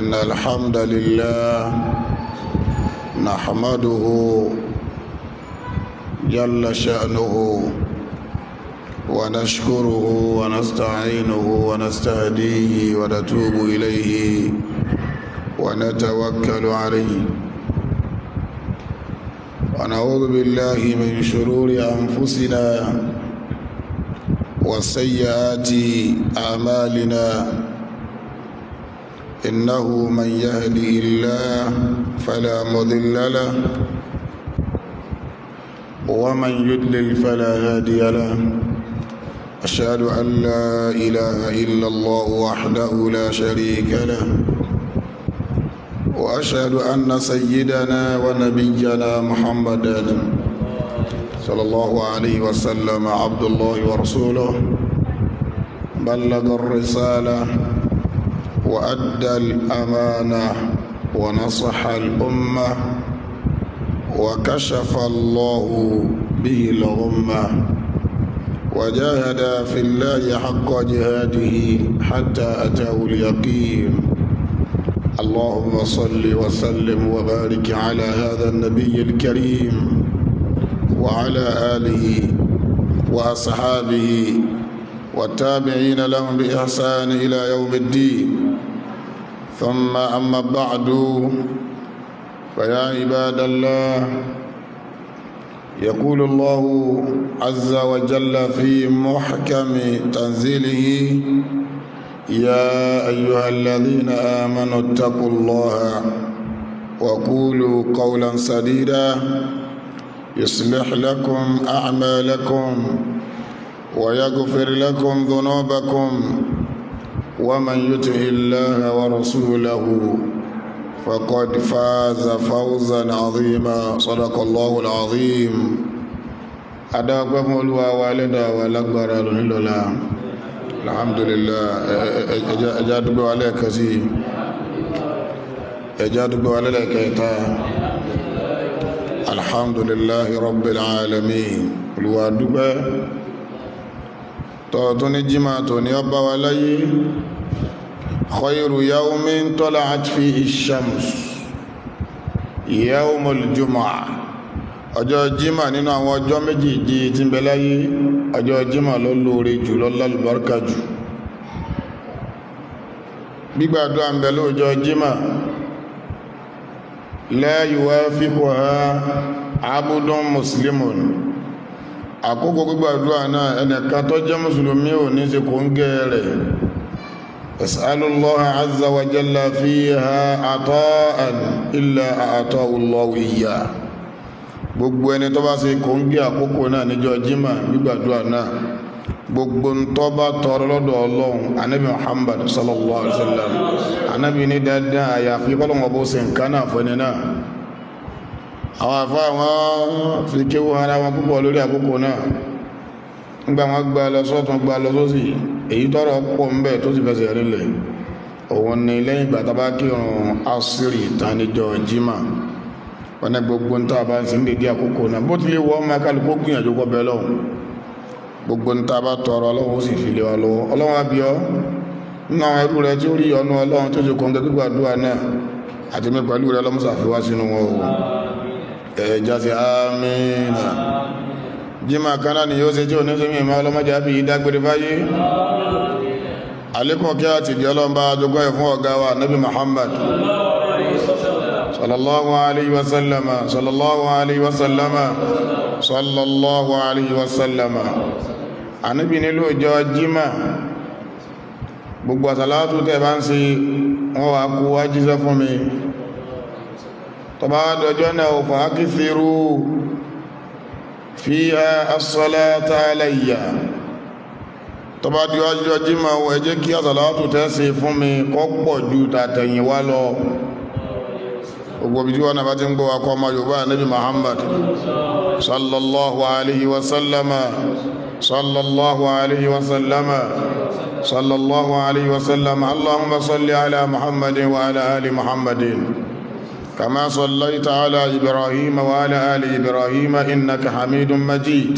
إن الحمد لله نحمده جل شأنه ونشكره ونستعينه ونستهديه ونتوب إليه ونتوكل عليه ونعوذ بالله من شرور أنفسنا وسيئات أعمالنا إنه من يهدي الله فلا مضل له ومن يضلل فلا هادي له أشهد أن لا إله إلا الله وحده لا شريك له وأشهد أن سيدنا ونبينا محمدا صلى الله عليه وسلم عبد الله ورسوله بلغ الرسالة وأدى الأمانة ونصح الأمة وكشف الله به الغمة وجاهد في الله حق جهاده حتى أتاه اليقين اللهم صل وسلم وبارك على هذا النبي الكريم وعلى آله وأصحابه والتابعين لهم بإحسان إلى يوم الدين ثم أما بعد فيا عباد الله يقول الله عز وجل في محكم تنزيله يا أيها الذين آمنوا اتقوا الله وقولوا قولا سديدا يصلح لكم أعمالكم ويغفر لكم ذنوبكم ومن يطع الله ورسوله فقد فاز فوزا عظيما صدق الله العظيم أداكم الوا والدا والأكبر لله الحمد لله أجاد عليك كثير أجاد عليك كثير الحمد لله رب العالمين الوادب توتني جماعتني أبا ولي خير يوم طلعت فيه الشمس يوم الجمعة ọjọ́ jímà nínú àwọn ọjọ́ méjèèjì tí ń bẹ láyé ọjọ́ jímà ló lóore jù ló lálùbáríkà jù gbígbàdúrà ń bẹ lọ́jọ́ jímà la yuwafiquha abdun muslimun àkókò gbígbàdúrà náà ẹnìkan tó jẹ́ mùsùlùmí ò ní ṣe kò ń gẹ́ rẹ̀ as'alullaha azza wa jalla fiha ata'an illa a'tahu Allahu iyyah gbogbo ẹni tó bá ṣe kò ń gé àkókò náà níjọ́ jímà gbígbàdúrà náà gbogbo ń tó bá tọrọ lọ́dọ̀ Ọlọ́run anábì Muhammad sallallahu alaihi wasallam anábì ní dáadáa àyàfi kọ́lọ́wọ́ bó ṣe nǹkan náà fún ẹni náà àwọn àfá wọn fi kéwú ara wọn púpọ̀ lórí àkókò náà nígbà wọn gbà lọ sọ́tún gbà lọ sósì èyí tọ́rọ pọ̀ ń bẹ̀ tó sì fẹsẹ̀ rílẹ̀ òun ni lẹ́yìn ìgbà tàbá kírun asiri ìtàníjọ́ jímà wọn ní gbogbo ń tàbá sí ń dèdé àkókò náà bó ti lè wọ́n máa kálukó gbìyànjú kọ́ bẹ́ẹ̀ lọ́wọ́ gbogbo ń tàbá tọrọ Ọlọ́run ó sì fi lé wa lọ́wọ́ Ọlọ́run àbíọ́ nínú àwọn ẹrú rẹ tí ó rí ọ̀nà Ọlọ́run tó ṣe kọ́ńgẹ́ gbígbàdúrà náà àti mi pẹ̀lú rẹ lọ́mùsàfíwá sínú wọn o ẹ̀já sí àmìnà jíma kaná ni yóò ṣe tí ò ní sí mímọ̀ ọlọ́mọdé àbí ìdágbére fáyé alékùn kí a ti di ọlọ́mbà àjọgbọ́ ẹ̀ fún ọ̀gá wa nabi Muhammad sallallahu alaihi wasallama sallallahu alaihi wasallama sallallahu alaihi wasallama anábi nílò ìjọ jíma gbogbo àsàlátù tẹ́ bá ń ṣe wọ́n wá kú wá jíṣẹ́ fún mi tọba dọjọ́ náà ò fàákìsírú fiha as-salata alayya tọba díwájújọ jíma wọ ẹ jẹ́ kí àsàlátù tẹ́sí fún mi kọ́ pọ̀ ju tàtẹ̀yìn wá lọ gbogbo bí wọ́n náà bá ti ń gbọ́ akọ́ ọmọ Yorùbá Nabi Muhammad sallallahu alaihi wasallama sallallahu alaihi wasallama sallallahu alaihi wasallama Allahumma salli ala Muhammadin wa ala ali Muhammadin كما صليت على إبراهيم وعلى آل إبراهيم إنك حميد مجيد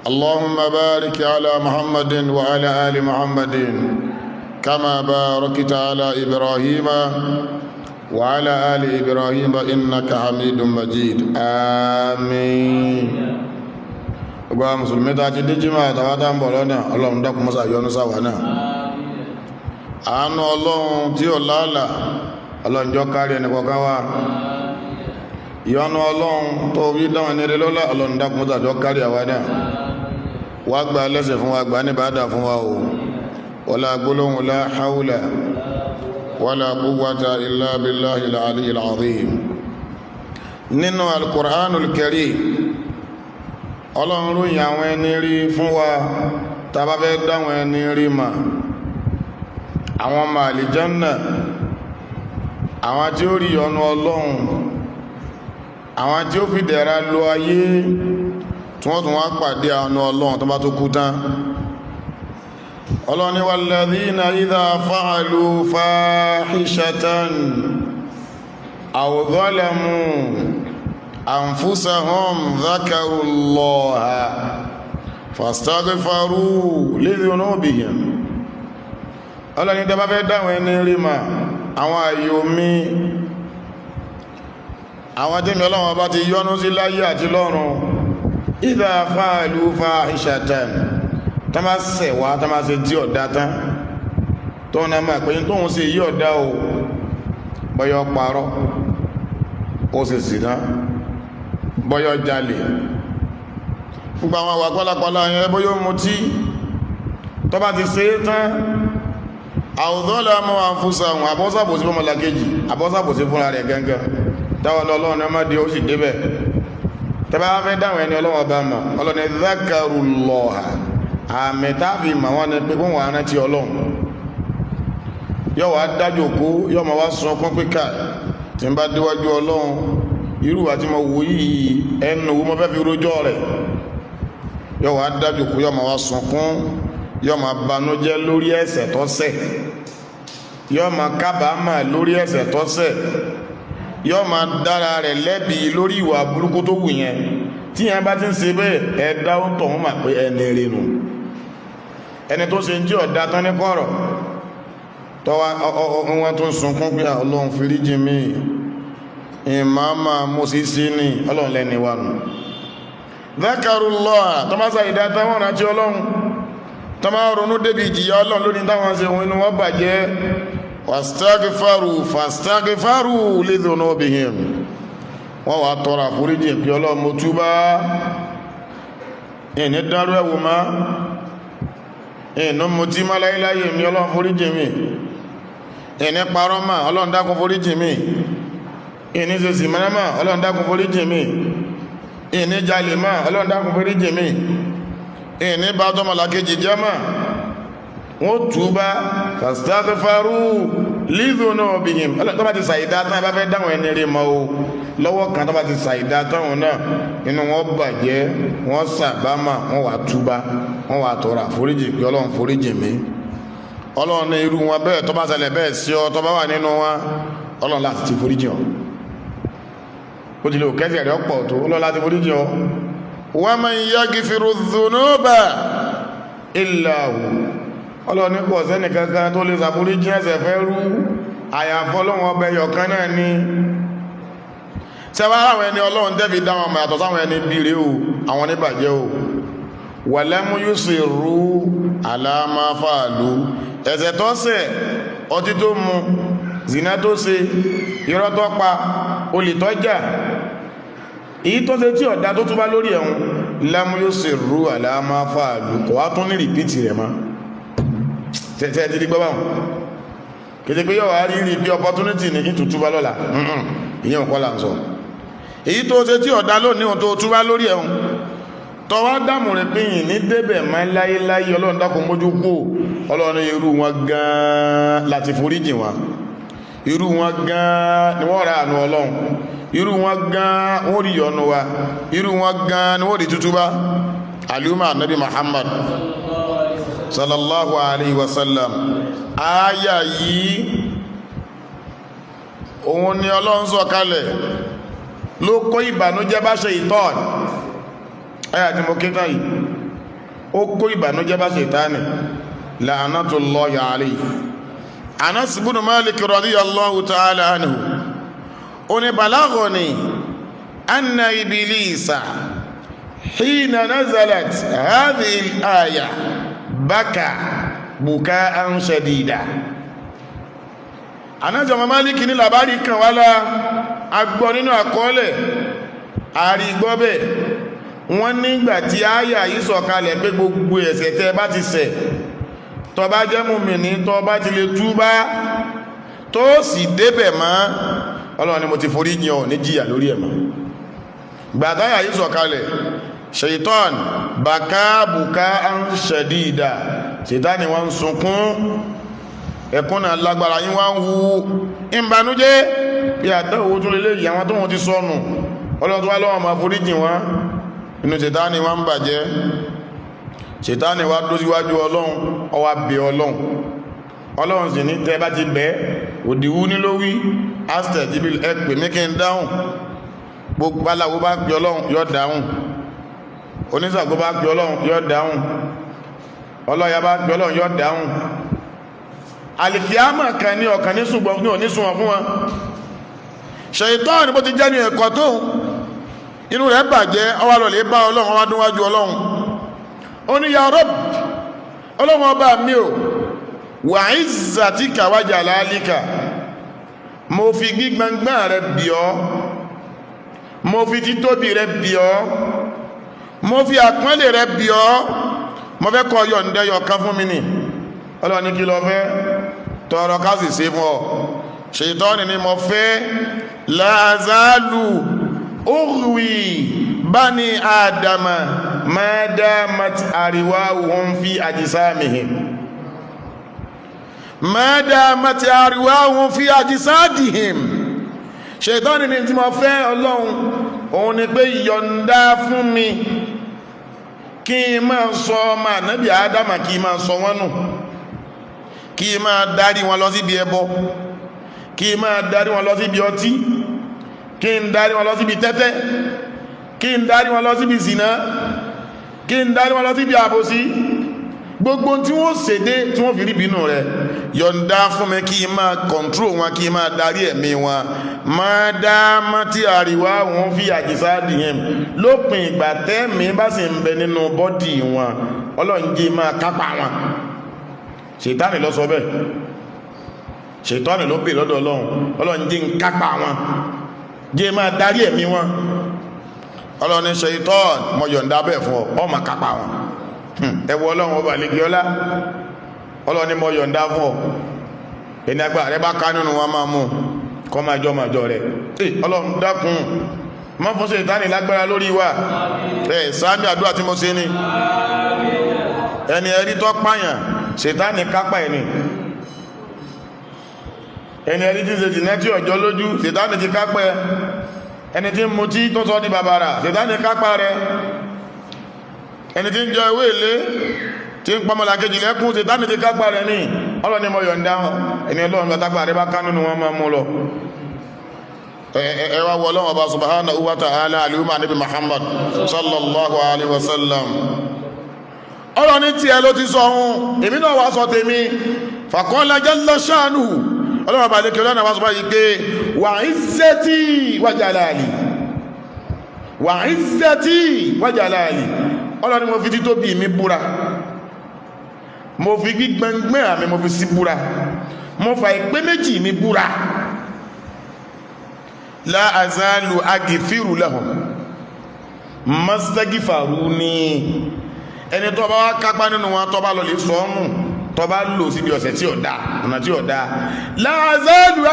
اللهم بارك على محمد وعلى آل محمد كما باركت على إبراهيم وعلى آل إبراهيم إنك حميد مجيد آمين. gbogbo mùsùlùmí tá ti díjímà àtàwátà ń bọ̀ lọ́nà ọlọ́run dákun mọ́sá yọ́nú sáwà náà àánú ọlọ́run tí ó láàlà ọlọ́run jọ kárí ẹnìkọ̀ọ̀kan wa ìyọ́nú ọlọ́run tó rí dáwọn ní eré lọ́lá ọlọ́run dákun mọ́sá jọ kárí àwa náà wá gba lẹ́sẹ̀ fún wa gbà ní bàdà fún wa o wala gbólóhùn la hawla wala quwwata illa billahil aliyyil azim. nínú al-Qur'anul Karim ọlọ́run ròyìn àwọn ẹni rí fún wa tá bá fẹ́ dáwọn ẹni rí mà àwọn ọmọ àlìjánà àwọn tí ó rí ọ̀nà ọlọ́run àwọn tí ó fi dẹ̀ra lọ ayé tí wọ́n tún wá pàdé ọ̀nà ọlọ́run tó bá tó kú tán. ọlọ́run ní walladhina idha fa'alu fahishatan aw zalamu أنفسهم ذكروا الله فاستغفروا لذنوبهم. ọlọ́ni tẹ́ bá fẹ́ dáwọn ẹni rí ma àwọn àyò mi àwọn tí mi ọlọ́wọ́ bá ti yọ́nú sí láyé àti lọ́run idha fa'alu fahishatan tán bá ṣẹ̀wá tán bá ṣe tí ọ̀dá tán tó ń náà pé tóhun sí yí ọ̀dá o bọ́yọ́ parọ́ ó sì sì náà bọ́yọ́ jalè gbogbo àwọn àwà pálapàla yẹn bọ́yọ́ mutí tó bá ti ṣe é tán àwùdọ́lá mọ́ àfúsà àwọn àbọ́sàbòsí fún ọmọlàkejì àbọ́sàbòsí fúnra rẹ̀ gẹ́gẹ́ táwọn ọlọ́run ọmọ dé ó sì débẹ̀ tẹ́bá fẹ́ dáwọn ẹni ọlọ́run ọba mọ̀ ọlọ́ni dhakarullaha àmì táàfì mà wọ́n ni pé fún wọn rántí ọlọ́run yóò wá dájú kó yóò máa wá sun ọkàn píkà tí ń bá déwájú ọlọ́run irú àti mo wò yìí ẹnu wo mo fẹ́ fi rojọ́ rẹ̀ yóò wá dájú kó yóò máa wá sunkún yóò máa banújẹ́ lórí ẹ̀ṣẹ̀ tó ṣẹ̀ yóò máa kábàámà lórí ẹ̀ṣẹ̀ tó ṣẹ̀ yóò máa dára rẹ̀ lẹ́bi lórí ìwà burúkú tó wù yẹn tí yẹn bá ti ń ṣe bẹ́ẹ̀ ẹ dáwọ́ tọ̀ wọ́n mà pé ẹni rinu ẹni tó ṣe ń jí ọ̀dá tán ní kọ̀rọ̀ tọ́wọ́ wọn tó ń sunkún pé Ọlọ́run foríjì mi ìmáàmà mọ́sísí ní ọlọ́run lẹ́ni wà nù dhakarullah tó máa sàìdá táwọn rántí ọlọ́run tó máa ronú débi ìjìyà ọlọ́run lónìí táwọn ṣe wọn inú wọn bàjẹ́ fastaghfaru lidhunubihim wọ́n wà tọrọ àforíjì pé ọlọ́run mo túbá ìní dárú ẹ̀wò má ìní mo tí má láyéláyé mi ọlọ́run foríjì mi ìní parọ́ má ọlọ́run dákun foríjì mi ìní ṣe sì mẹ́rẹ́mà ọlọ́run dákun foríjì mi ìní jalè má ọlọ́run dákun foríjì mi ìní bá tọ́mọlàkejì jẹ́ mà wọ́n túbá fastaghfaru lidhunubihim tó bá ti ṣàìdá tán bá fẹ́ dáwọn ẹni rí mọ́ o lọ́wọ́ kan tó bá ti ṣàìdá táwọn náà inú wọn bàjẹ́ wọ́n sàbámà wọ́n wà túbá wọ́n wà tọrọ àforíjì pé ọlọ́run foríjì mi ọlọ́run ní irú wọn bẹ́ẹ̀ tó bá ṣẹlẹ̀ bẹ́ẹ̀ sí ọ tó bá wà nínú wọn ọlọ́run láti ti foríjì ọ ó ti lè kẹ́sì rẹ̀ ọ̀pọ̀ tó ọlọ́run láti foríjì ọ wa man yaghfiru dhunuba illa hu ọlọ́run ní pọ̀ sẹ́nì kankan tó lè ṣàforíjì ẹ̀ṣẹ̀ fẹ́ rú àyàfọ́ ọlọ́run ọbẹ̀ yọ̀kan náà ni sẹ́wàá àwọn ẹni ọlọ́run tẹ́fi dá wọn yàtọ̀ sáwọn ẹni bíire o àwọn oníbàjẹ́ o walam yusirru ala ma fa'alu ẹ̀ṣẹ̀ tó ṣẹ̀ ọtí tó mu zina tó ṣe irọ́ tó pa olè tó jà èyí tó ṣe tí ọ̀dá tó túbá lórí ẹ̀hún lam yusirru ala ma fa'alu kò wá tún ní rìpítì rẹ̀ mọ́ tẹ́tẹ́ ti di gbọ́ báwọn kéde pé yóò wá rí bí opportunity ní ìtùtúbá lọ́la ìyẹn kọ́ là ń sọ èyí tó ṣe tí ọ̀dá lónìí tó túbá lórí ẹ̀hún tọwọ́ dámù rẹ̀ pé yìí ní débẹ̀ máa láyéláyé ọlọ́run dákun mójú kú ọlọ́run irú wọn gan láti foríjì wọn irú wọn gan ni wọ́n ra àánú ọlọ́run irú wọn gan wọ́n rí yọ́nú wa irú wọn gan ni wọ́n rí tútúbá alima nabi Muhammad sallallahu alayhi wa sallam aya yìí òun ni ọlọ́run sọ kalẹ̀ ló kó ìbànújẹ́ bá ṣe ìtọ́n aya tí mo kíta yìí ó kó ìbànújẹ́ bá ṣe ìtánì la'anatullahi alayhi Anas ibn Malik radiyallahu ta'ala anhu oni balaghani anna iblisa hina nazalat hadhihi al-aya baka bukaan shadida. Anas ibn Malik ní labari kan wala agbo nínú àkọọ́lẹ̀ arigbo be wọ́n nígbà tí aya yìí sọ̀kalẹ̀ pé gbogbo ẹ̀ṣẹ̀ tẹ́ bá ti ṣẹ̀ tó bá jẹ́ mùmínì tó bá ti lè túbá tó sì débẹ̀ mọ́ Ọlọ́run ni mo ti forí jìn ọ́ ní jìyà lórí ẹ̀ mọ́. Ìgbà táyà yìí sọ̀kalẹ̀ Shaitan baka bukaan shadida, Sàtánì wọ́n sunkún ẹkún náà lágbára yín wọ́n hu ìbànújẹ́ bí àtẹ́wò tún lè léyìí àwọn tó wọ́n ti sọnù Ọlọ́run tó wá lọ́wọ́ ma forí jìn wọ́n inú Sàtánì wọ́n bàjẹ́. Sàtánì wá dó síwájú Ọlọ́run ó wá bẹ̀ Ọlọ́run sì ní tẹ́ bá ti bẹ̀ òdìwú ní lówí astẹ̀ jíbìl ẹ pè mí kí n dáhùn. Gbogbo aláwo bá pè Ọlọ́run yóò dáhùn, oníṣàgbó bá pè Ọlọ́run yóò dáhùn, ọlọ́ya bá pè Ọlọ́run yóò dáhùn. Àlìkíyámà kan ní ọ̀kan ní ṣùgbọ́n ní oníṣùwọ̀n fún wọn. Ṣàítánì bó ti jẹ́ ní ẹ̀kọ́ tó inú rẹ̀ bàjẹ́ ó wá lọ lè bá Ọlọ́run, ó wá dúnwájú Ọlọ́run ó ní ya Rabb, Ọlọ́run ọba mi ò wa izzatika wa jalalika, mo fi gbígbàngbà rẹ̀ bì ọ́, mo fi títóbi rẹ̀ bì ọ́, mo fi àpọ́nlé rẹ̀ bì ọ́, mo fẹ́ kó yọ̀ǹda yọ̀kan fún mi ni. Ọlọ́run ní kí ló fẹ́ tọrọ ká sì ṣe fún ọ. Ṣàítánì ni mo fẹ́ la azalu ughwi bani adama ma damat arwahum fi ajsamihim ma damat arwahum fi ajsadihim. Ṣàítánì ni tí mo fẹ́ Ọlọ́run òun ni pé yọ̀ǹda fún mi kí n máa sọ ọmọ ànábì Ádámà kí n máa sọ wọ́n nù, kí n máa darí wọn lọ síbi ẹbọ, kí n máa darí wọn lọ síbi ọtí, kí n darí wọn lọ síbi tẹ́tẹ́, kí n darí wọn lọ síbi zina, kí n darí wọn lọ síbi àbòsí. Gbogbo tí wọ́n ṣèdé tí wọ́n fi rí bínú rẹ̀ yọ̀ǹda fún mi kí n máa kọ̀ntró wọn, kí n máa darí ẹ̀mí wọn. Máa dá mọ́tí àríwá wọn fi àjíṣà dìyẹn lópin ìgbà tẹ́mi bá sì ń bẹ nínú bọ́dì wọn, Ọlọ́run jẹ́ máa kápá wọn. Ṣàítánì ló sọ bẹ́ẹ̀, Ṣàítánì ló bè lọ́dọ̀ Ọlọ́run, Ọlọ́run jẹ́ ń kápá wọn, jẹ́ máa darí ẹ̀mí wọn. Ọlọ́run ní Ṣàítánì mo yọ̀ǹda bẹ́ẹ̀ fún ọ máa kápá wọn. Ẹwọ Ọlọ́run ọba àlejò ọlá, Ọlọ́run ní mo yọ̀ǹda fún ọ, ẹni agbára rẹ bá ká nínú wọn máa mú kọ́ máa jọ rẹ̀. Ọlọ́run dákun má fún Ṣàítánì lágbára lórí wa. Sáàmì àdúrà tí mo ṣe ni ẹni ẹrí tó pààyàn Ṣàítánì kápá ẹni, ẹni ẹrí tí ṣe jìnà tí ọjọ́ lójú Ṣàítánì ti kápá ẹni tí ń mutí tó sọ di bàbàrà Ṣàítánì kápá rẹ̀, ẹni tí ń jọ ewé ilé tí ń pọmọlá kejì lẹ́kún Ṣàítánì ti kápá rẹ̀ ní. Ọlọ́run ni mo yọ̀ǹda ẹni Ọlọ́run lọ́tàgbà rẹ̀ bá ká nínú wọn máa mú lọ. Ẹwà wọ Ọlọ́run ọba subhanahu wa ta'ala alihuma nabi Muhammad sallallahu alaihi wasallam. Ọlọ́run ní tí ẹ ló ti sọ ohun èmi náà wá sọ tèmi faqala jalla sha'nuhu. Ọlọ́run ọba lékè Ọlọ́run wá sọ báyìí pé wa izzati wa jalali, wa izzati wa jalali. Ọlọ́run ni mo fi títóbi mi búra, mo fi gbígbẹ̀ngbẹ̀ àmì mo fi sí búra, mo fa ìpé méjì mi búra. La azalu agifiru lahum mastagifaruni. Ẹni tó bá wá kápá nínú wọn tó bá lọ lè sọ́ọ̀nù tó bá lò síbi ọ̀sẹ̀ tí ó dá ọ̀nà tí ó dá. La azalu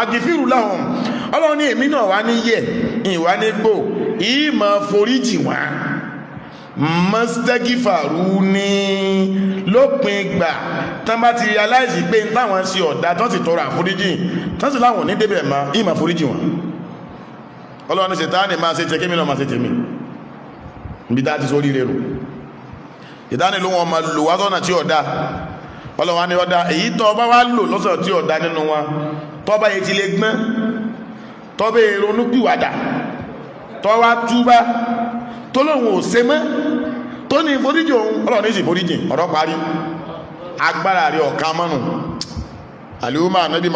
agifiru lahum. Ọlọ́run ní èmi náà wá ní yẹ̀ ìwá ní gbò ìmọ̀ foríjì wọn mastagifaruni lópin ìgbà tán bá ti realize pé táwọn sí ọ̀dá tán sì tọrọ àforíjì tán sì láwọn ní débẹ̀ ma ìmọ̀ foríjì wọn. Ọlọ́run ní Ṣàítánì máa ṣe tẹ́kẹ́mì náà máa ṣe tèmi níbi tá ti sórí rẹ̀ rò. Ṣàítánì ló wọn ma lò wá sọ́nà tí ọ̀dá. Ọlọ́run ní ọ̀dá èyí tọ́ bá wá lò lọ́sọ̀ tí ọ̀dá nínú wọn tọ́ bá yẹ ti lè gbọ́n tọ́ bá ronú pìwàdà tọ́ wá túbá tó lóhun ò ṣe mọ́ tó ní ìforíjì òun Ọlọ́run ní sì foríjì ọ̀rọ̀ parí. Agbára rẹ̀ ọ̀ká mọ́nù àlùmọ́ ànábì